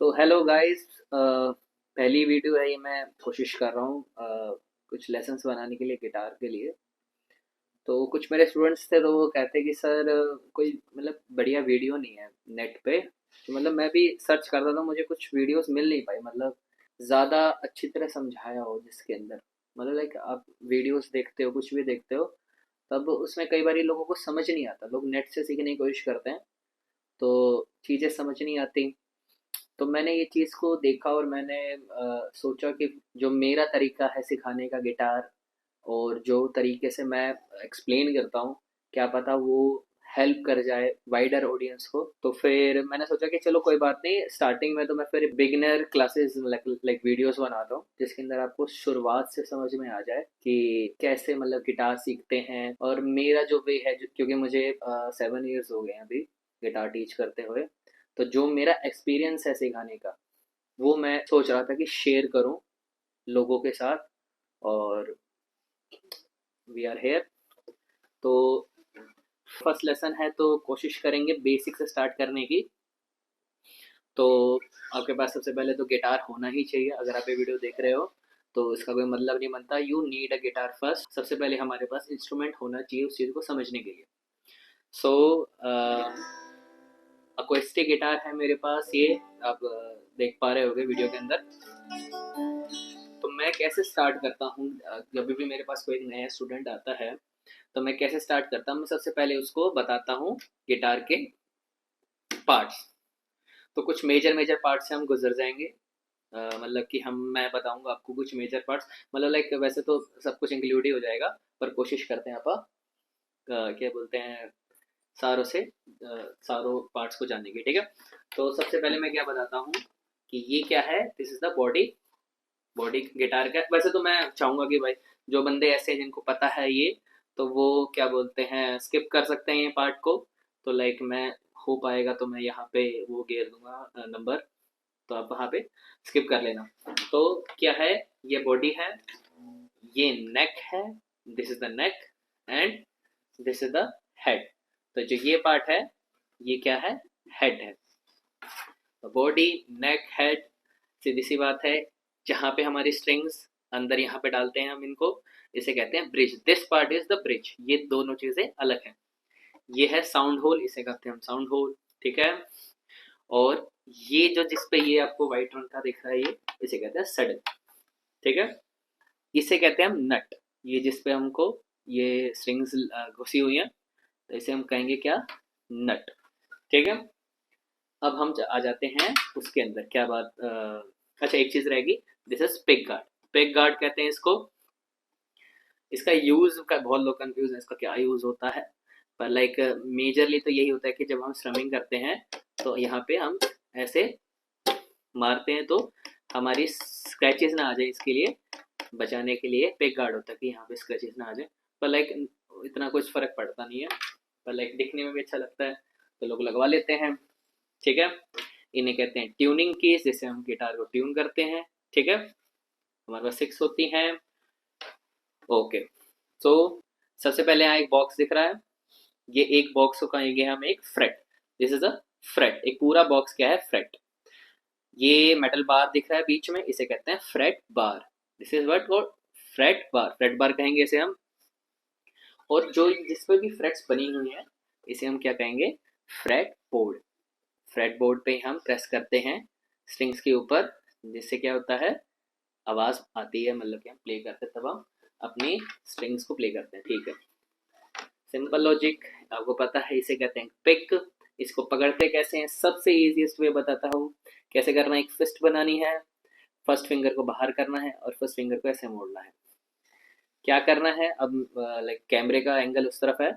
तो hello guys, पहली video है ये। मैं कोशिश कर रहा हूँ कुछ लेसन्स बनाने के लिए गिटार के लिए। तो कुछ मेरे स्टूडेंट्स थे तो वो कहते कि सर कोई मतलब बढ़िया वीडियो नहीं है नेट पे। तो मतलब मैं भी सर्च करता था, मुझे कुछ वीडियोस मिल नहीं पाई, मतलब ज़्यादा अच्छी तरह समझाया हो जिसके अंदर, मतलब लाइक आप वीडियोस देखते हो, कुछ भी देखते हो, तब उसमें कई बार लोगों को समझ नहीं आता। लोग नेट से सीखने की कोशिश करते हैं तो चीज़ें समझ नहीं आती। तो मैंने ये चीज़ को देखा और मैंने सोचा कि जो मेरा तरीका है सिखाने का गिटार, और जो तरीके से मैं एक्सप्लेन करता हूँ, क्या पता वो हेल्प कर जाए वाइडर ऑडियंस को। तो फिर मैंने सोचा कि चलो कोई बात नहीं, स्टार्टिंग में तो मैं फिर बिगिनर क्लासेस लाइक वीडियोस बनाता हूँ जिसके अंदर आपको शुरुआत से समझ में आ जाए कि कैसे मतलब गिटार सीखते हैं। और मेरा जो वे है, क्योंकि मुझे 7 इयर्स हो गए हैं अभी गिटार टीच करते हुए, तो जो मेरा एक्सपीरियंस है सिखाने का, वो मैं सोच रहा था कि शेयर करूं लोगों के साथ। और वी आर हेयर। तो फर्स्ट लेसन है तो कोशिश करेंगे बेसिक से स्टार्ट करने की। तो आपके पास सबसे पहले तो गिटार होना ही चाहिए। अगर आप ये वीडियो देख रहे हो तो इसका कोई मतलब नहीं बनता। You need a guitar first. सबसे पहले हमारे पास इंस्ट्रूमेंट होना चाहिए उस चीज़ को समझने के लिए। सो अकोस्टिक गिटार है मेरे पास, ये आप देख पा रहे होगे वीडियो के अंदर। तो मैं कैसे स्टार्ट करता हूँ, जब भी मेरे पास कोई नया स्टूडेंट आता है तो मैं कैसे स्टार्ट करता हूँ, मैं सबसे पहले उसको बताता हूँ गिटार के पार्ट्स। तो कुछ मेजर मेजर पार्ट्स से हम गुजर जाएंगे। मतलब कि हम मैं बताऊंगा आपको कुछ मेजर पार्ट्स, मतलब लाइक वैसे तो सब कुछ इंक्लूड ही हो जाएगा, पर कोशिश करते हैं आप क्या बोलते हैं सारों से सारों पार्ट्स को जानने की, ठीक है। तो सबसे पहले मैं क्या बताता हूँ कि ये क्या है, this is the body. Body guitar का वैसे तो मैं चाहूंगा कि भाई जो बंदे ऐसे हैं जिनको पता है ये, तो वो क्या बोलते हैं स्किप कर सकते हैं ये पार्ट को। तो लाइक मैं हो पाएगा तो मैं यहाँ पे वो गेर दूंगा नंबर, तो आप वहाँ पे स्किप कर लेना। तो क्या है, ये बॉडी है, ये नेक है, this is the neck, and this is the head. तो जो ये पार्ट है ये क्या है, हेड है। बॉडी, नेक, हेड, सीधी सी बात है। जहाँ पे हमारी स्ट्रिंग्स अंदर यहाँ पे डालते हैं हम इनको, इसे कहते हैं bridge. This part is the bridge. ये दोनों चीजें अलग हैं। ये है साउंड होल, इसे कहते हैं हम साउंड होल, ठीक है। और ये जो जिस पे ये आपको व्हाइट रंग का दिख रहा है, ये इसे कहते हैं सडल, ठीक है। इसे कहते हैं हम नट। ये जिस पे हमको ये स्ट्रिंग्स घुसी हुई हैं, तो इसे हम कहेंगे क्या, नट, ठीक है। अब हम आ जाते हैं उसके अंदर, क्या बात अच्छा एक चीज रहेगी, this is pick guard. Pick guard कहते हैं इसको। इसका यूज का बहुत लोग कंफ्यूज है, इसका क्या यूज होता है। पर लाइक मेजरली तो यही होता है कि जब हम स्ट्रमिंग करते हैं तो यहाँ पे हम ऐसे मारते हैं तो हमारी स्क्रैचेस ना आ जाए, इसके लिए बचाने के लिए पिक गार्ड होता है कि यहाँ पे स्क्रैचेस ना आ जाए। पर लाइक इतना कुछ फर्क पड़ता नहीं है, पर लाइक दिखने में भी अच्छा लगता है तो लोग लगवा लेते हैं, ठीक है। इन्हें कहते हैं ट्यूनिंग कीज, जिससे हम गिटार को ट्यून करते हैं, ठीक है। हमारे पास 6 होती हैं। ओके, तो सबसे पहले यहाँ एक बॉक्स दिख रहा है। ये एक बॉक्स को कहेंगे हम एक freight. This is a freight. एक पूरा बॉक्स क्या है, फ्रेट। ये मेटल बार दिख रहा है बीच में, इसे कहते हैं fret bar. This is what called fret bar. Fret bar कहेंगे इसे हम। और जो जिस पर भी फ्रेट्स बनी हुई है इसे हम क्या कहेंगे, फ्रेट बोर्ड। फ्रेट बोर्ड पे हम प्रेस करते हैं स्ट्रिंग्स के ऊपर, जिससे क्या होता है, आवाज आती है, मतलब कि हम प्ले करते हैं तब हम अपनी स्ट्रिंग्स को प्ले करते हैं, ठीक है। सिंपल लॉजिक आपको पता है, इसे कहते हैं पिक। इसको पकड़ते कैसे हैं, सबसे इजीएस्ट वे बताता हूँ कैसे करना है। एक फिस्ट बनानी है, फर्स्ट फिंगर को बाहर करना है और फर्स्ट फिंगर को ऐसे मोड़ना है। क्या करना है, अब लाइक कैमरे का एंगल उस तरफ है,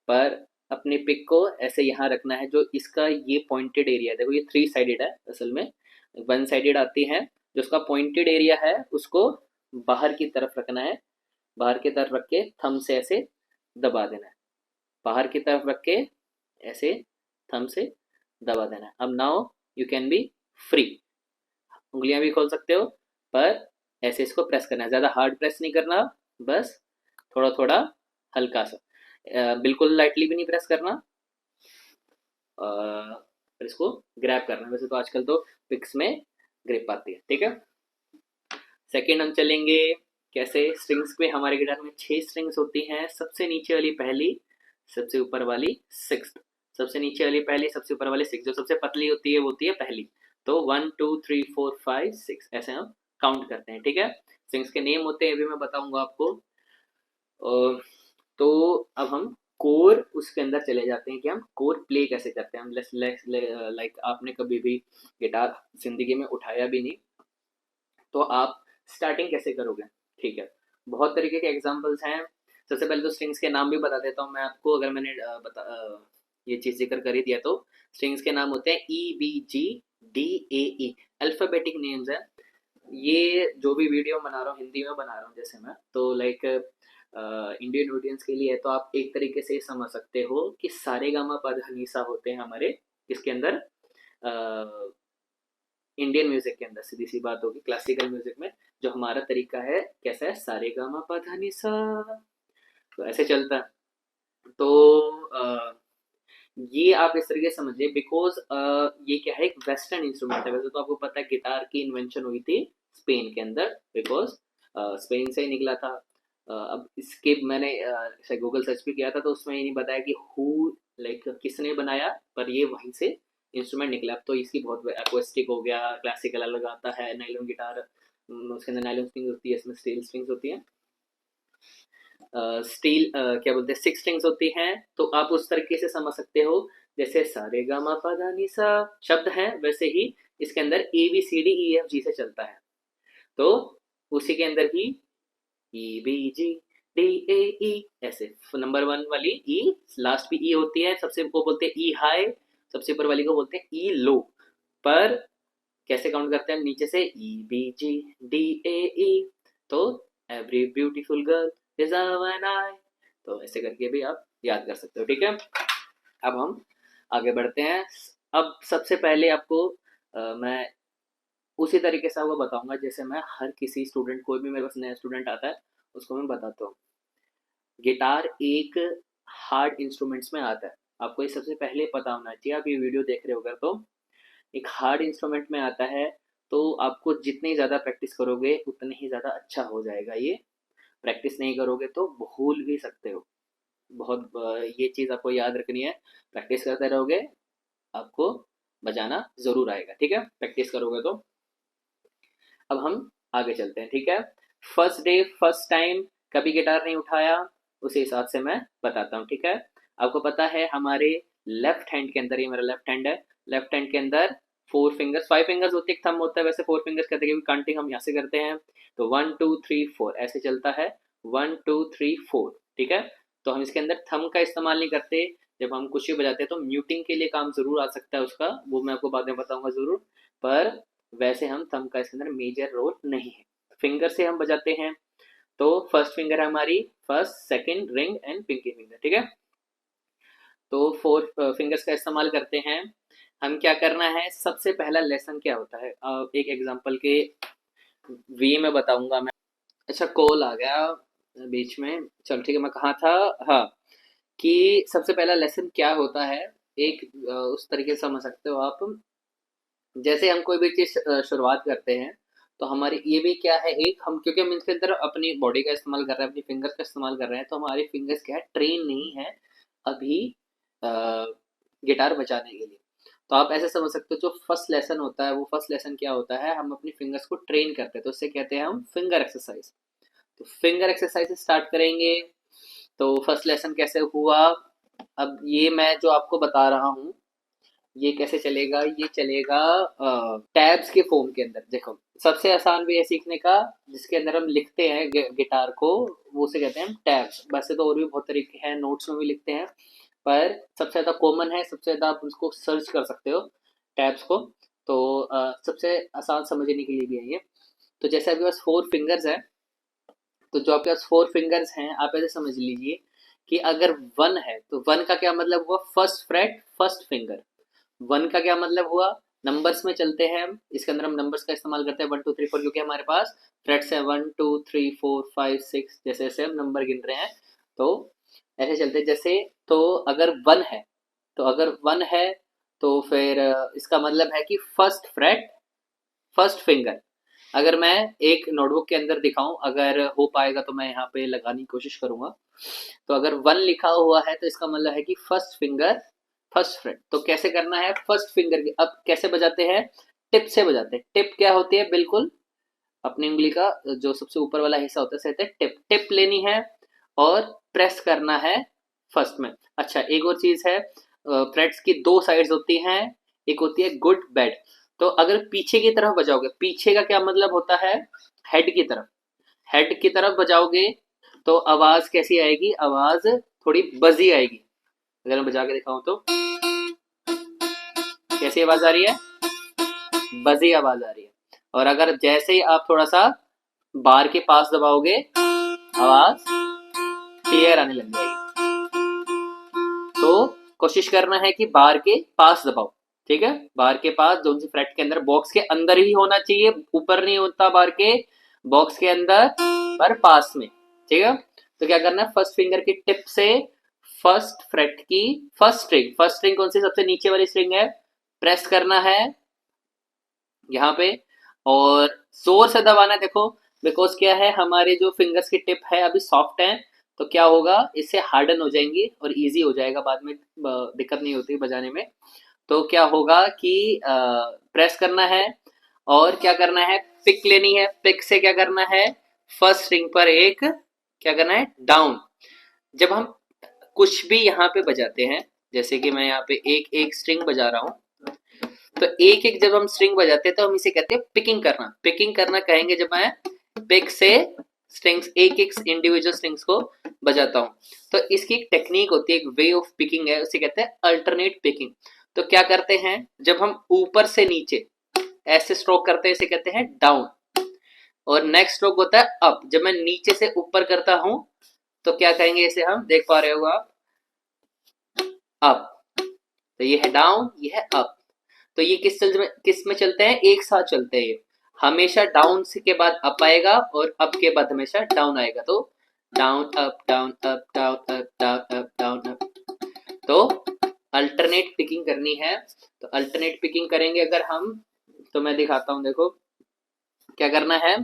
पर अपने पिक को ऐसे यहाँ रखना है। जो इसका ये पॉइंटेड एरिया, देखो ये 3 साइडेड है असल में, 1 साइडेड आती है। जो उसका पॉइंटेड एरिया है उसको बाहर की तरफ रखना है। बाहर की तरफ रख के थंब से ऐसे दबा देना है। बाहर की तरफ रख के ऐसे थंब से दबा देना है। अब now you can be free. उंगलियां भी खोल सकते हो, पर ऐसे इसको प्रेस करना है, ज़्यादा हार्ड प्रेस नहीं करना, बस थोड़ा थोड़ा हल्का सा, बिल्कुल लाइटली भी नहीं प्रेस करना। और इसको ग्रैब करना है। वैसे तो आजकल तो पिक्स में ग्रिप आती है, ठीक है। सेकेंड हम चलेंगे कैसे, स्ट्रिंग्स पे हमारे गिटार में 6 स्ट्रिंग्स होती हैं। सबसे नीचे वाली पहली, सबसे ऊपर वाली सिक्स्थ। सबसे नीचे वाली पहली, सबसे ऊपर वाली सिक्स। जो सबसे पतली होती है वो होती है पहली। तो 1 2 3 4 5 6 ऐसे हम काउंट करते हैं, ठीक है। स्ट्रिंग्स के नेम होते हैं, अभी मैं बताऊंगा आपको। तो अब हम कोर उसके अंदर चले जाते हैं कि हम कोर प्ले कैसे करते हैं। हम लाइक आपने कभी भी गिटार जिंदगी में उठाया भी नहीं, तो आप स्टार्टिंग कैसे करोगे, ठीक है। बहुत तरीके के एग्जांपल्स हैं। सबसे पहले तो स्ट्रिंग्स के नाम भी बता देता हूँ मैं आपको, अगर मैंने ये चीज जिक्र कर ही दिया तो। स्ट्रिंग्स के नाम होते हैं EBGDAE, अल्फाबेटिक नेम्स है ये। जो भी वीडियो बना रहा हूँ हिंदी में बना रहा हूँ जैसे मैं, तो लाइक इंडियन ऑडियंस के लिए है, तो आप एक तरीके से समझ सकते हो कि सारे गामा पद हनीसा होते हैं हमारे इसके अंदर, इंडियन म्यूजिक के अंदर। सीधी सी बात होगी, क्लासिकल म्यूजिक में जो हमारा तरीका है कैसा है, सारे गामा पा धा नि सा, तो ऐसे चलता है। तो ये आप इस तरीके से समझिए, बिकॉज ये क्या है, एक वेस्टर्न इंस्ट्रूमेंट है। वैसे तो आपको पता है गिटार की इन्वेंशन हुई थी स्पेन के अंदर, बिकॉज स्पेन से ही निकला था। अब इसके मैंने गूगल सर्च भी किया था, तो उसमें ये नहीं बताया कि हु, लाइक किसने बनाया, पर ये वहीं से इंस्ट्रूमेंट निकला। अब तो इसकी बहुत एक्वेस्टिक हो गया, क्लासिकल अलग आता है, नाइलॉन गिटार, उसके अंदर नाइलॉन स्ट्रिंग्स होती है, इसमें स्टील स्ट्रिंग्स होती है। स्टील क्या बोलते हैं, 6 स्ट्रिंग्स होती हैं। तो आप उस तरीके से समझ सकते हो, जैसे सारे गा मा पा धा नि सा शब्द है, वैसे ही इसके अंदर ABCDEFG से चलता है। तो उसी के अंदर ही EBGDAE ऐसे। नंबर 1 वाली ई, लास्ट भी ई होती है, सबसे को बोलते हैं ई हाई, सबसे ऊपर वाली को बोलते हैं ई लो। पर कैसे काउंट करते हैं, नीचे से EBGDAE। तो every beautiful girl is a one eye, तो ऐसे करके भी आप याद कर सकते हो, ठीक है। अब हम आगे बढ़ते हैं। अब सबसे पहले आपको मैं उसी तरीके से आपको बताऊंगा जैसे मैं हर किसी स्टूडेंट, कोई भी मेरे पास नया स्टूडेंट आता है उसको मैं बताता हूँ। गिटार एक हार्ड इंस्ट्रूमेंट्स में आता है, आपको ये सबसे पहले पता होना चाहिए। आप ये वीडियो देख रहे होगा तो एक हार्ड इंस्ट्रूमेंट में आता है, तो आपको जितनी ज़्यादा प्रैक्टिस करोगे उतनी ही ज़्यादा अच्छा हो जाएगा ये। प्रैक्टिस नहीं करोगे तो भूल भी सकते हो। बहुत ये चीज़ आपको याद रखनी है। प्रैक्टिस करते रहोगे, आपको बजाना ज़रूर आएगा, ठीक है, प्रैक्टिस करोगे तो। अब हम आगे चलते हैं, ठीक है। फर्स्ट डे फर्स्ट टाइम कभी गिटार नहीं उठाया, उसी हिसाब से मैं बताता हूँ, ठीक है। आपको पता है हमारे लेफ्ट हैंड के अंदर, ये मेरा लेफ्ट हैंड है, लेफ्ट हैंड के अंदर 4 फिंगर्स, 5 फिंगर्स होते हैं, एक थंब होता है, वैसे 4 फिंगर्स कहते हैं क्योंकि काउंटिंग हम यहाँ से करते हैं। तो 1 2 3 4 ऐसे चलता है, 1 2 3 4, ठीक है। तो हम इसके अंदर थंब का इस्तेमाल नहीं करते। जब हम कुछ भी बजाते हैं तो म्यूटिंग के लिए काम जरूर आ सकता है उसका, वो मैं आपको बाद में बताऊंगा जरूर। पर वैसे हम थंब का इसके अंदर मेजर रोल नहीं है, फिंगर से हम बजाते हैं। तो फर्स्ट फिंगर है हमारी first, second, ring and pinky finger, ठीक है। तो 4 फिंगर्स का इस्तेमाल करते हैं। हम क्या करना है, सबसे पहला लेसन क्या होता है, एक एग्जांपल के वे में बताऊंगा मैं। अच्छा, कॉल आ गया बीच में, चल ठीक है, मैं कहाँ था। हाँ, कि सबसे पहला लेसन क्या होता है, एक उस तरीके से समझ सकते हो आप। जैसे हम कोई भी चीज शुरुआत करते हैं, तो हमारी ये भी क्या है, एक हम, क्योंकि हम इसके अंदर अपनी बॉडी का इस्तेमाल कर रहे हैं, अपनी फिंगर्स का इस्तेमाल कर रहे हैं, तो हमारी फिंगर्स क्या है, ट्रेन नहीं है अभी गिटार बजाने के लिए। तो आप ऐसे समझ सकते हो, जो फर्स्ट लेसन होता है, वो फर्स्ट लेसन क्या होता है, हम अपनी फिंगर्स को ट्रेन करते हैं, तो उससे कहते हैं हम फिंगर एक्सरसाइज। तो फिंगर एक्सरसाइज स्टार्ट करेंगे। तो फर्स्ट लेसन कैसे हुआ, अब ये मैं जो आपको बता रहा हूँ, ये कैसे चलेगा, ये चलेगा टैब्स के फॉर्म के अंदर। देखो, सबसे आसान वे है सीखने का, जिसके अंदर हम लिखते हैं गिटार को, वो उसे कहते हैं हम टैब्स। वैसे तो और भी बहुत तरीके हैं, नोट्स में भी लिखते हैं, पर सबसे ज़्यादा कॉमन है, सबसे ज़्यादा आप उसको सर्च कर सकते हो टैब्स को। तो सबसे आसान समझने के लिए भी है ये। तो जैसे आपके पास 4 फिंगर्स है, तो जो आपके पास 4 फिंगर्स हैं, आप ऐसे समझ लीजिए कि अगर 1 है, तो 1 का क्या मतलब हुआ, फर्स्ट फ्रेट फर्स्ट फिंगर। 1 का क्या मतलब हुआ, नंबर्स में चलते हैं हम, इसके अंदर हम नंबर्स का इस्तेमाल करते हैं 1 2 3 4, क्योंकि हमारे पास फ्रेट्स है 1 2 3 4 5 6, जैसे जैसे हम नंबर गिन रहे हैं, तो ऐसे चलते हैं। जैसे, तो अगर 1 है, तो अगर 1 है तो फिर इसका मतलब है कि फर्स्ट फ्रेट, फर्स्ट फिंगर। अगर मैं एक नोटबुक के अंदर दिखाऊं, अगर हो पाएगा तो मैं यहाँ पे लगाने की कोशिश करूंगा। तो अगर 1 लिखा हुआ है तो इसका मतलब है कि फर्स्ट फिंगर, फर्स्ट फ्रेट। तो कैसे करना है फर्स्ट फिंगर की, अब कैसे बजाते हैं, टिप से बजाते हैं। टिप क्या होती है, बिल्कुल अपनी उंगली का जो सबसे ऊपर वाला हिस्सा होता है कहते हैं टिप। टिप लेनी है और प्रेस करना है फर्स्ट में। अच्छा एक और चीज है, फ्रेट्स की 2 साइड्स होती हैं, एक होती है गुड बैड। तो अगर पीछे की तरफ बजाओगे, पीछे का क्या मतलब होता है, हेड की तरफ, हेड की तरफ बजाओगे तो आवाज कैसी आएगी, आवाज थोड़ी बजी आएगी। अगर मैं बजा के दिखाऊं तो कैसी आवाज आ रही है, बजी आवाज आ रही है। और अगर जैसे ही आप थोड़ा सा बार के पास दबाओगे, आवाज क्लियर आने लग जाएगी। तो कोशिश करना है कि बार के पास दबाओ, ठीक है। बार के पास, जो सी फ्रेट के अंदर, बॉक्स के अंदर ही होना चाहिए, ऊपर नहीं होता बार के, बॉक्स के अंदर पर पास में, ठीक है। तो क्या करना है, फर्स्ट फिंगर की टिप से फर्स्ट फ्रेट की फर्स्ट स्ट्रिंग, फर्स्ट स्ट्रिंग कौन सी, सबसे नीचे वाली स्ट्रिंग है, प्रेस करना है यहाँ पे और जोर से दबाना है। देखो बिकॉज क्या है, हमारे जो फिंगर्स की टिप है अभी सॉफ्ट है, तो क्या होगा, इससे हार्डन हो जाएंगी और इजी हो जाएगा, बाद में दिक्कत नहीं होती बजाने में। तो क्या होगा कि प्रेस करना है और क्या करना है, पिक लेनी है। पिक से क्या करना है, फर्स्ट स्ट्रिंग पर एक क्या करना है, डाउन। जब हम कुछ भी यहाँ पे बजाते हैं, जैसे कि मैं यहाँ पे एक एक स्ट्रिंग बजा रहा हूँ, तो एक एक जब हम स्ट्रिंग बजाते हैं तो हम इसे कहते हैं पिकिंग करना। पिकिंग करना कहेंगे जब मैं पिक से स्ट्रिंग्स, एक एक इंडिविजुअल स्ट्रिंग्स को बजाता हूँ। तो इसकी एक टेक्निक होती है, एक वे ऑफ पिकिंग है, उसे कहते हैं अल्टरनेट पिकिंग। तो क्या करते हैं, जब हम ऊपर से नीचे ऐसे स्ट्रोक करते हैं इसे कहते हैं डाउन, और नेक्स्ट स्ट्रोक होता है अप। जब मैं नीचे से ऊपर करता हूं तो क्या कहेंगे, इसे हम देख पा रहे हो आप, अप। तो ये है डाउन, ये है अप। तो ये किस में चलते हैं, एक साथ चलते हैं। ये हमेशा डाउन से के बाद अप आएगा और अप के बाद हमेशा डाउन आएगा। तो down up down up down up down up down up. तो अल्टरनेट पिकिंग करनी है। तो अल्टरनेट पिकिंग करेंगे अगर हम, तो मैं दिखाता हूं, देखो क्या करना है,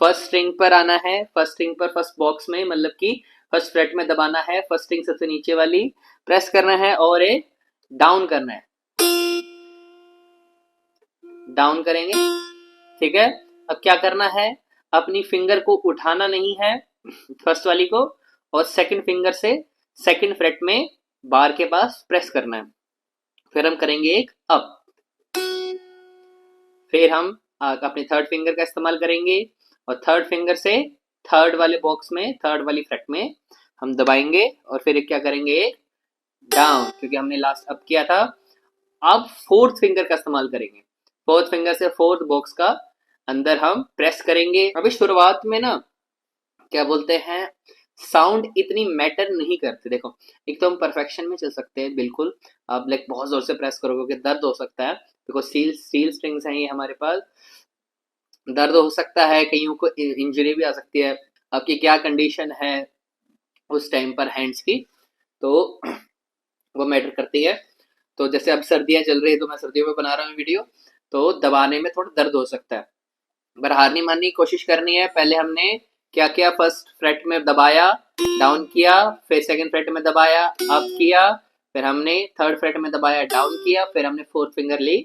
फर्स्ट स्ट्रिंग पर आना है, फर्स्ट स्ट्रिंग पर फर्स्ट बॉक्स में, मतलब कि फर्स्ट फ्रेट में दबाना है, फर्स्ट स्ट्रिंग सबसे नीचे वाली प्रेस करना है और एक डाउन करना है, डाउन करेंगे, ठीक है। अब क्या करना है, अपनी फिंगर को उठाना नहीं है फर्स्ट वाली को, और सेकंड फिंगर से सेकंड फ्रेट में बार के पास प्रेस करना है। फिर हम करेंगे एक अप, फिर हम अपने थर्ड फिंगर का इस्तेमाल करेंगे और थर्ड फिंगर से थर्ड वाले बॉक्स में, थर्ड वाली फ्रेट में हम दबाएंगे और फिर क्या करेंगे, एक डाउन, क्योंकि हमने लास्ट अप किया था। अब फोर्थ फिंगर का इस्तेमाल करेंगे, फोर्थ फिंगर से फोर्थ बॉक्स का अंदर हम प्रेस करेंगे। अभी शुरुआत में ना क्या बोलते हैं, साउंड इतनी मैटर नहीं करते। देखो एक तो हम परफेक्शन में चल सकते हैं, बिल्कुल आप लाइक बहुत जोर से प्रेस करोगे दर्द हो सकता है, बिकॉज स्टील स्टील स्ट्रिंग्स हैं ये हमारे पास, दर्द हो सकता है, कईयों को इंजरी भी आ सकती है। आपकी क्या कंडीशन है उस टाइम पर हैंड्स की, तो वो मैटर करती है। तो जैसे अब सर्दियां चल रही है तो मैं सर्दियों में बना रहा हूँ वीडियो, तो दबाने में थोड़ा दर्द हो सकता है, पर हार नहीं मानने की कोशिश करनी है। पहले हमने क्या किया, फर्स्ट फ्रेट में दबाया, डाउन किया, फिर सेकंड फ्रेट में दबाया, अप किया, फिर हमने थर्ड फ्रेट में दबाया, डाउन किया, फिर हमने फोर्थ फिंगर ली,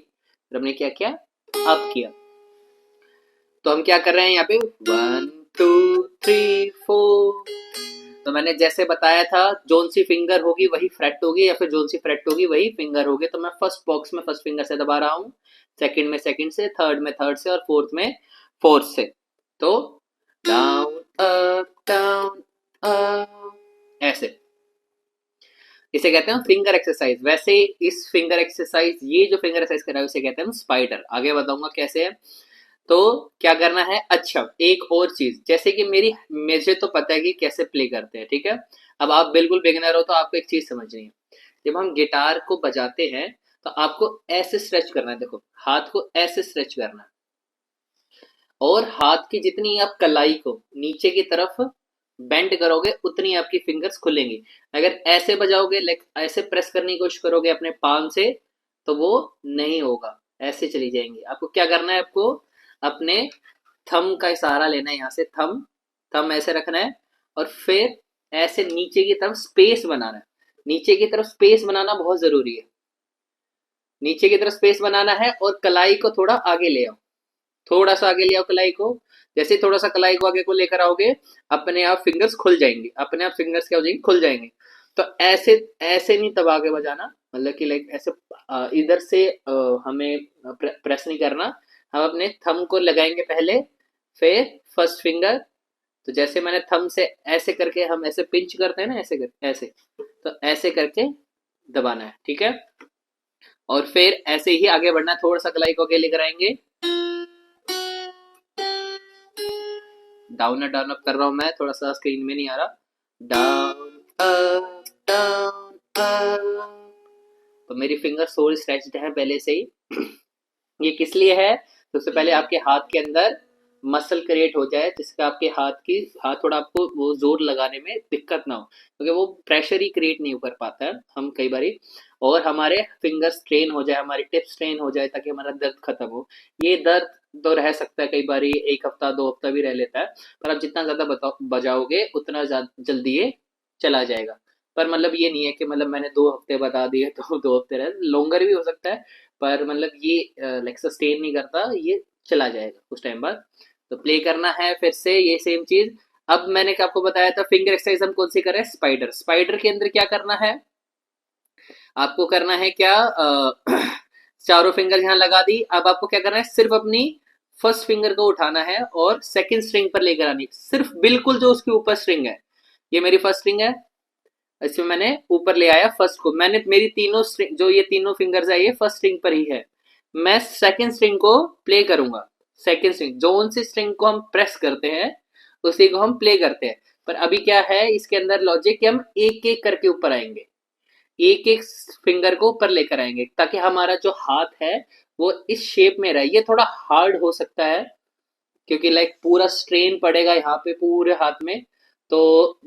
फिर हमने क्या किया, अप किया। तो हम क्या कर रहे हैं यहाँ पे, 1 2 3 4। तो मैंने जैसे बताया था, जोन सी फिंगर होगी वही फ्रेट होगी, या फिर जोन सी फ्रेट होगी वही फिंगर होगी। तो मैं फर्स्ट बॉक्स में फर्स्ट फिंगर से दबा रहा हूँ, सेकंड में सेकंड से, थर्ड में थर्ड से, और फोर्थ में फोर्थ से। तो डाउन अप डाउन अप, ऐसे इसे कहते हैं फिंगर एक्सरसाइज। वैसे इस फिंगर एक्सरसाइज, ये जो फिंगर एक्सरसाइज कर रहा है उसे कहते हैं स्पाइडर। आगे बताऊंगा कैसे है। तो क्या करना है, अच्छा एक और चीज, जैसे कि मुझे तो पता है कि कैसे प्ले करते हैं, ठीक है। अब आप बिल्कुल बिगिनर हो तो आपको एक चीज समझनी है, जब हम गिटार को बजाते हैं तो आपको ऐसे स्ट्रेच करना है, देखो हाथ को ऐसे स्ट्रेच करना है, और हाथ की जितनी आप कलाई को नीचे की तरफ बेंड करोगे उतनी आपकी फिंगर्स खुलेंगी। अगर ऐसे बजाओगे, लाइक ऐसे प्रेस करने की कोशिश करोगे अपने पाम से, तो वो नहीं होगा, ऐसे चली जाएंगी। आपको क्या करना है, आपको अपने थंब का सहारा लेना है, यहाँ से थंब थंब ऐसे रखना है और फिर ऐसे नीचे की तरफ स्पेस बनाना है। नीचे की तरफ स्पेस बनाना बहुत जरूरी है। नीचे की तरफ स्पेस बनाना है और कलाई को थोड़ा आगे ले आओ, थोड़ा सा आगे ले आओ कलाई को। जैसे थोड़ा सा कलाई को आगे को लेकर आओगे, अपने आप फिंगर्स खुल जाएंगे, अपने आप फिंगर्स क्या हो जाएंगे, खुल जाएंगे। तो ऐसे ऐसे नहीं दबा के बजाना, मतलब कि लाइक ऐसे इधर से हमें प्रेस नहीं करना। हम अपने थंब को लगाएंगे पहले, फिर फर्स्ट फिंगर। तो जैसे मैंने थंब से ऐसे करके, हम ऐसे पिंच करते हैं ना, ऐसे कर ऐसे, तो ऐसे करके दबाना है, ठीक है। और फिर ऐसे ही आगे बढ़ना है, थोड़ा सा कलाई को आगे लेकर आएंगे। डाउन डाउन अप कर रहा हूं मैं, थोड़ा सा स्क्रीन में नहीं आ रहा। Down up down up. तो मेरी फिंगर सोल स्ट्रेच्ड है पहले से ही। ये किस लिए है, सबसे पहले आपके हाथ के अंदर मसल क्रिएट हो जाए, जिसका आपके हाथ थोड़ा आपको वो जोर लगाने में दिक्कत ना हो, क्योंकि वो प्रेशर ही क्रिएट नहीं कर पाता है हम कई बारी। और हमारे फिंगर स्ट्रेन हो जाए, हमारी टिप स्ट्रेन हो जाए, ताकि हमारा दर्द खत्म हो। ये दर्द तो रह सकता है कई बारी, 1 हफ्ता 2 हफ्ता भी रह लेता है, पर आप जितना ज्यादा बजाओगे उतना जल्दी ये चला जाएगा। पर मतलब ये नहीं है कि मतलब मैंने 2 हफ्ते बता दिए तो 2 हफ्ते रहे, लॉन्गर भी हो सकता है। पर मतलब ये लाइक सस्टेन नहीं करता, ये चला जाएगा कुछ टाइम बाद। तो प्ले करना है फिर से ये सेम चीज। अब मैंने क्या आपको बताया था, फिंगर एक्सरसाइज हम कौन सी करें, स्पाइडर। स्पाइडर के अंदर क्या करना है, आपको करना है क्या, चारों फिंगर यहाँ लगा दी। अब आपको क्या करना है, सिर्फ अपनी फर्स्ट फिंगर को उठाना है और सेकंड स्ट्रिंग पर लेकर आनी, सिर्फ बिल्कुल जो उसके ऊपर स्ट्रिंग है। ये मेरी फर्स्ट स्ट्रिंग है, इसमें मैंने ऊपर ले आया फर्स्ट को, मैंने मेरी तीनों स्ट्रिंग, जो ये तीनों फिंगर्स है, ये फर्स्ट स्ट्रिंग पर ही है। मैं सेकंड स्ट्रिंग को प्ले करूंगा। सेकंड स्ट्रिंग, जोन सी स्ट्रिंग को हम प्रेस करते हैं, उसी को हम प्ले करते हैं। पर अभी क्या है इसके अंदर लॉजिक, कि हम एक एक करके ऊपर आएंगे, एक एक फिंगर को ऊपर लेकर आएंगे, ताकि हमारा जो हाथ है वो इस शेप में रहे। ये थोड़ा हार्ड हो सकता है, क्योंकि लाइक पूरा स्ट्रेन पड़ेगा यहाँ पे पूरे हाथ में। तो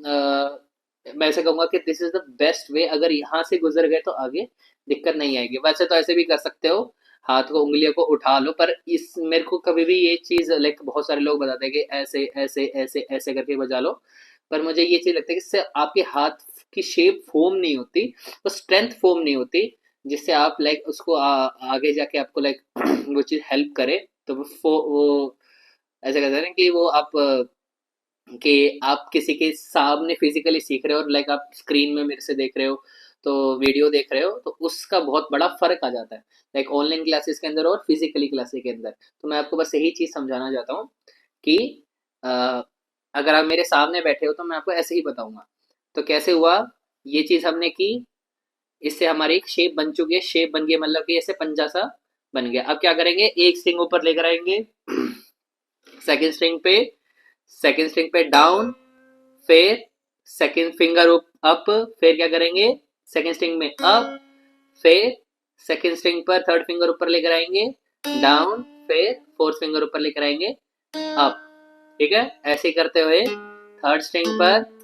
मैं ऐसे कहूंगा कि this is the best way. अगर यहाँ से गुजर गए तो आगे दिक्कत नहीं आएगी। वैसे तो ऐसे भी कर सकते हो, हाथ को उंगलियों को उठा लो। पर इस मेरे को कभी भी ये चीज लाइक बहुत सारे लोग बताते हैं कि ऐसे ऐसे ऐसे ऐसे करके बजा लो, पर मुझे ये चीज लगता है कि इससे आपके हाथ की शेप फॉर्म नहीं होती, तो स्ट्रेंथ फॉर्म नहीं होती, जिससे आप लाइक उसको आगे जाके आपको लाइक वो चीज हेल्प करे। तो वो ऐसा कहते हैं ना कि वो आप कि आप किसी के सामने फिजिकली सीख रहे हो और लाइक आप स्क्रीन में मेरे से देख रहे हो, तो वीडियो देख रहे हो, तो उसका बहुत बड़ा फर्क आ जाता है, लाइक ऑनलाइन क्लासेस के अंदर और फिजिकली क्लासेस के अंदर। तो मैं आपको बस यही चीज समझाना चाहता हूँ कि अ, अगर आप मेरे सामने बैठे हो तो मैं आपको ऐसे ही बताऊंगा। तो कैसे हुआ, ये चीज हमने की, इससे हमारी एक शेप बन चुकी है। शेप बन गई मतलब कि ऐसे पंजा सा बन गया। अब क्या करेंगे, एक स्ट्रिंग ऊपर लेकर आएंगे, सेकंड स्ट्रिंग पे, सेकंड स्ट्रिंग पे डाउन, फिर सेकंड फिंगर अप, फिर क्या करेंगे, सेकंड स्ट्रिंग में अप, फिर सेकंड स्ट्रिंग पर थर्ड फिंगर ऊपर लेकर आएंगे, डाउन, फिर फोर्थ फिंगर ऊपर लेकर आएंगे, अप। ठीक है, ऐसे करते हुए थर्ड स्ट्रिंग पर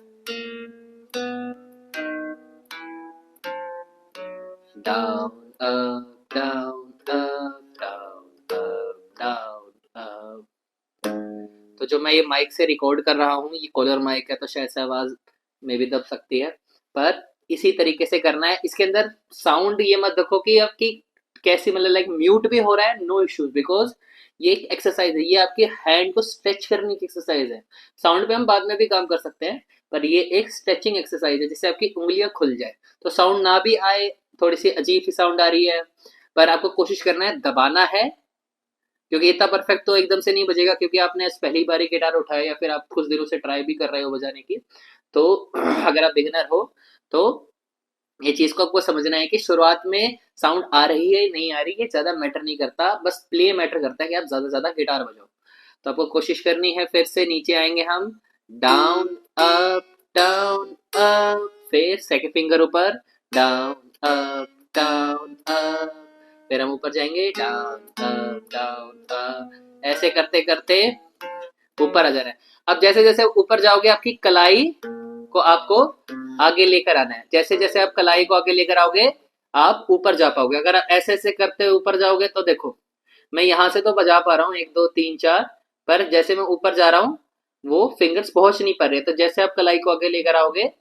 down up down up down up down up. तो जो मैं ये माइक से रिकॉर्ड कर रहा हूँ, ये कॉलर माइक है, तो शायद से आवाज में भी दब सकती है, पर इसी तरीके से करना है। इसके अंदर साउंड ये मत देखो कि आपकी कैसी, मतलब लाइक म्यूट भी हो रहा है, नो इश्यूज, बिकॉज ये एक एक्सरसाइज है, ये आपके हैंड को स्ट्रेच करने की एक्सरसाइज है। साउंड पे हम बाद में भी काम कर सकते हैं, पर ये एक स्ट्रेचिंग एक्सरसाइज है, जिससे आपकी उंगलियां खुल जाए। तो साउंड ना भी आए, थोड़ी सी अजीब सी साउंड आ रही है, पर आपको कोशिश करना है, दबाना है, क्योंकि इतना परफेक्ट तो एकदम से नहीं बजेगा, क्योंकि आपने पहली बार गिटार उठाया या फिर आप कुछ दिनों से ट्राई भी कर रहे हो बजाने की। तो अगर आप बिगिनर हो तो ये चीज को आपको समझना है कि शुरुआत में साउंड आ रही है नहीं आ रही है ज्यादा मैटर नहीं करता, बस प्ले मैटर करता है कि आप ज्यादा से ज्यादा गिटार बजाओ। तो आपको कोशिश करनी है, फिर से नीचे आएंगे हम, डाउन डाउन अप, फिर सेकंड फिंगर ऊपर, डाउन डाउन अप, फिर हम ऊपर जाएंगे, डाउन डाउन अप, ऐसे करते करते ऊपर आ जाना है। अब जैसे जैसे ऊपर जाओगे, आपकी कलाई को आपको आगे लेकर आना है। जैसे जैसे आप कलाई को आगे लेकर आओगे, आप ऊपर जा पाओगे। अगर आप ऐसे ऐसे करते हुए ऊपर जाओगे तो देखो, मैं यहाँ से तो बजा पा रहा हूँ 1 2 3 4, पर जैसे मैं ऊपर जा रहा हूँ वो फिंगर्स पहुंच नहीं पा रहे। तो जैसे आप कलाई को आगे लेकर आओगे,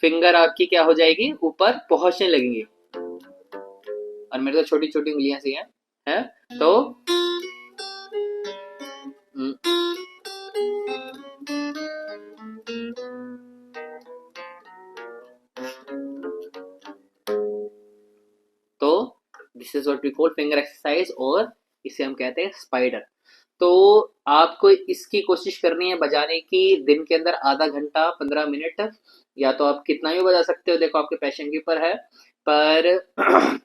फिंगर आपकी क्या हो जाएगी, ऊपर पहुंचने लगेंगी। और मेरे तो छोटी छोटी उंगलियां सी हैं, तो तो this is what we call finger exercise, और इसे हम कहते हैं स्पाइडर। तो आपको इसकी कोशिश करनी है बजाने की दिन के अंदर आधा घंटा 15 मिनट, या तो आप कितना भी बजा सकते हो, देखो आपके पैशन के ऊपर है। पर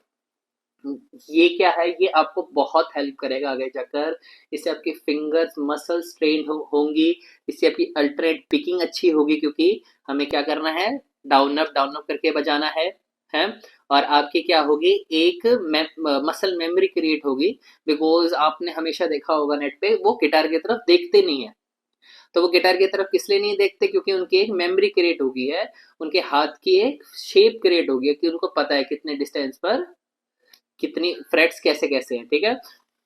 ये क्या है, ये आपको बहुत हेल्प करेगा आगे जाकर। इससे आपकी फिंगर्स मसल स्ट्रेन होंगी, इससे आपकी अल्टरनेट पिकिंग अच्छी होगी, क्योंकि हमें क्या करना है, डाउन अप करके बजाना है। और आपकी क्या होगी, एक मसल मेमोरी क्रिएट होगी। बिकॉज आपने हमेशा देखा होगा नेट पे, वो गिटार की तरफ देखते नहीं है। तो वो गिटार की तरफ किस लिए नहीं देखते, क्योंकि उनकी एक मेमोरी क्रिएट होगी है, उनके हाथ की एक शेप क्रिएट होगी है, कि उनको पता है कितने डिस्टेंस पर कितनी फ्रेट्स कैसे कैसे हैं, ठीक है।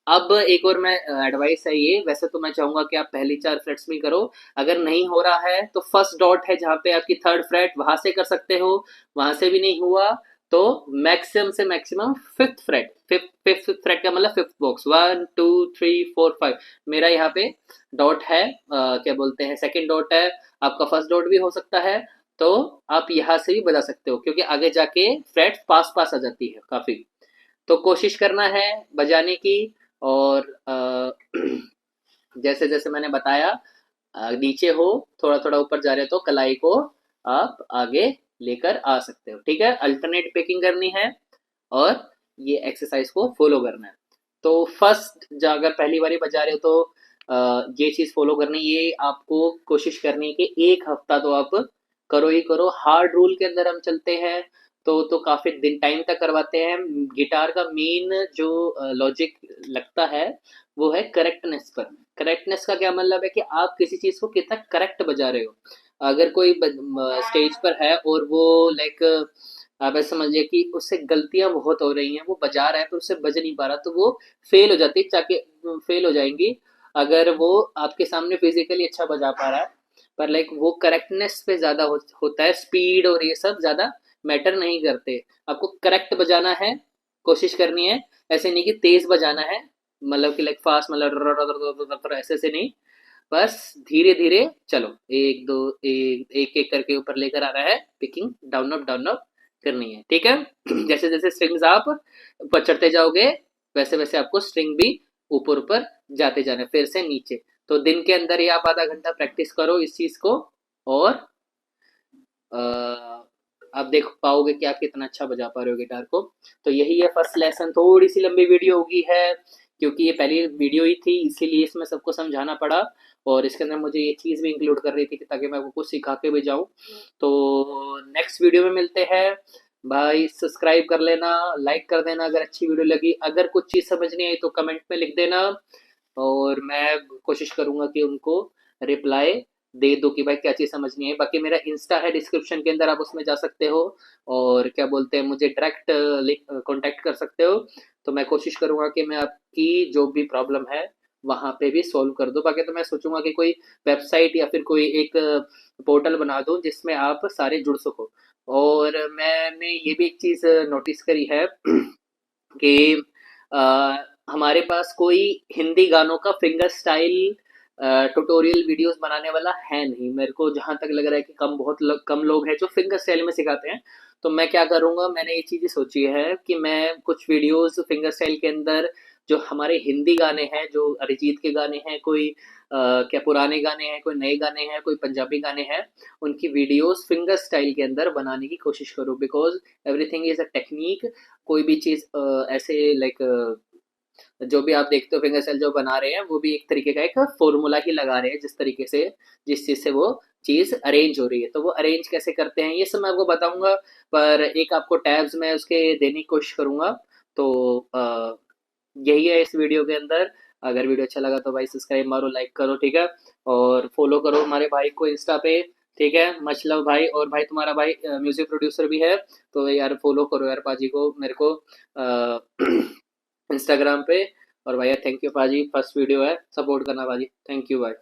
अब एक और मैं एडवाइस है ये, वैसे तो मैं चाहूंगा कि आप पहली 4 फ्रेट्स में करो। अगर नहीं हो रहा है तो फर्स्ट डॉट है जहां पे आपकी थर्ड फ्रेट, वहां से कर सकते हो। वहां से भी नहीं हुआ तो मैक्सिमम से maximum fifth freight, fifth freight का मतलब फिफ्थ बॉक्स, 1 2 3 4 5। मेरा यहाँ पे डॉट है, क्या बोलते हैं, सेकंड डॉट है। आपका फर्स्ट डॉट भी हो सकता है, तो आप यहाँ से भी बजा सकते हो, क्योंकि आगे जाके फ्रेट पास पास आ जाती है काफी। तो कोशिश करना है बजाने की। और जैसे जैसे मैंने बताया, नीचे हो, थोड़ा थोड़ा ऊपर जा रहे हो तो कलाई को आप आगे लेकर आ सकते हो, ठीक है। अल्टरनेट पिकिंग करनी है, और ये एक्सरसाइज को फॉलो करना है। तो फर्स्ट अगर पहली बारी बजा रहे हो तो ये चीज फॉलो करनी, ये आपको कोशिश करनी है कि 1 हफ्ता तो आप करो ही करो। हार्ड रूल के अंदर हम चलते हैं तो काफी दिन टाइम तक करवाते हैं। गिटार का मेन जो लॉजिक लगता है वो है करेक्टनेस पर। करेक्टनेस का क्या मतलब है कि आप किसी चीज को कितना करेक्ट बजा रहे हो। अगर कोई स्टेज पर है और वो लाइक, आप ऐसा समझिए कि उससे गलतियां बहुत हो रही हैं, वो बजा रहा है पर उससे बज नहीं पा रहा, तो वो फेल हो जाती है, चाके फेल हो जाएंगी। अगर वो आपके सामने फिजिकली अच्छा बजा पा रहा है, पर लाइक वो करेक्टनेस पे ज्यादा होता है, स्पीड और ये सब ज्यादा मैटर नहीं करते। आपको करेक्ट बजाना है, कोशिश करनी है। ऐसे नहीं कि तेज बजाना है, मतलब कि लाइक फास्ट, मतलब ऐसे से नहीं। बस धीरे धीरे चलो, 1 2 एक एक करके ऊपर लेकर आ रहा है, पिकिंग डाउन अप करनी है, ठीक है। जैसे जैसे स्ट्रिंग्स आप ऊपर चढ़ते जाओगे, वैसे वैसे आपको स्ट्रिंग भी ऊपर ऊपर जाते जाना है, फिर से नीचे। तो दिन के अंदर ही आप आधा घंटा प्रैक्टिस करो इस चीज को, और आप देख पाओगे कि आप कितना अच्छा बजा पा रहे हो गिटार को। तो यही है फर्स्ट लेसन। थोड़ी सी लंबी वीडियो होगी है, क्योंकि ये पहली वीडियो ही थी, इसीलिए इसमें सबको समझाना पड़ा। और इसके अंदर मुझे ये चीज़ भी इंक्लूड कर रही थी कि ताकि मैं आपको कुछ सिखा के भी जाऊँ। तो नेक्स्ट वीडियो में मिलते हैं भाई। सब्सक्राइब कर लेना, लाइक कर देना अगर अच्छी वीडियो लगी। अगर कुछ चीज़ समझ नहीं आई तो कमेंट में लिख देना, और मैं कोशिश करूंगा कि उनको रिप्लाई दे दो कि भाई क्या चीज़ समझ नहीं है। बाकी मेरा इंस्टा है डिस्क्रिप्शन के अंदर, आप उसमें जा सकते हो, और क्या बोलते हैं, मुझे डायरेक्ट कांटेक्ट कर सकते हो। तो मैं कोशिश करूंगा कि मैं आपकी जो भी प्रॉब्लम है वहां पे भी सॉल्व कर दूं। बाकी तो मैं सोचूंगा कि कोई वेबसाइट या फिर कोई एक पोर्टल बना दूं जिसमें आप सारे जुड़ सको। और मैंने ये भी एक चीज़ नोटिस करी है कि हमारे पास कोई हिंदी गानों का फिंगर स्टाइल ट्यूटोरियल वीडियोस बनाने वाला है नहीं। मेरे को जहां तक लग रहा है कि कम लोग हैं जो फिंगर स्टाइल में सिखाते हैं। तो मैं क्या करूंगा, मैंने ये चीज़ सोची है कि मैं कुछ वीडियोस फिंगर स्टाइल के अंदर, जो हमारे हिंदी गाने हैं, जो अरिजीत के गाने हैं, कोई क्या पुराने गाने हैं, कोई नए गाने हैं, कोई पंजाबी गाने हैं, उनकी वीडियोस फिंगर स्टाइल के अंदर बनाने की कोशिश करूँ। Because everything is a technique. कोई भी चीज़ ऐसे लाइक, जो भी आप देखते हो फिंगर स्टाइल जो बना रहे हैं, वो भी एक तरीके का एक फॉर्मूला ही लगा रहे हैं, जिस तरीके से जिस चीज़ से वो चीज़ अरेंज हो रही है। तो वो अरेंज कैसे करते हैं ये सब मैं आपको बताऊंगा, पर एक आपको टैब्स मैं उसके देने की कोशिश करूंगा। तो यही है इस वीडियो के अंदर। अगर वीडियो अच्छा लगा तो भाई सब्सक्राइब मारो, लाइक करो, ठीक है। और फॉलो करो हमारे भाई को इंस्टा पे, ठीक है, मच लव भाई। और भाई तुम्हारा भाई म्यूजिक प्रोड्यूसर भी है, तो यार फॉलो करो यार पाजी को, मेरे को इंस्टाग्राम पे। और भैया थैंक यू पाजी, फर्स्ट वीडियो है, सपोर्ट करना पाजी, थैंक यू भाई।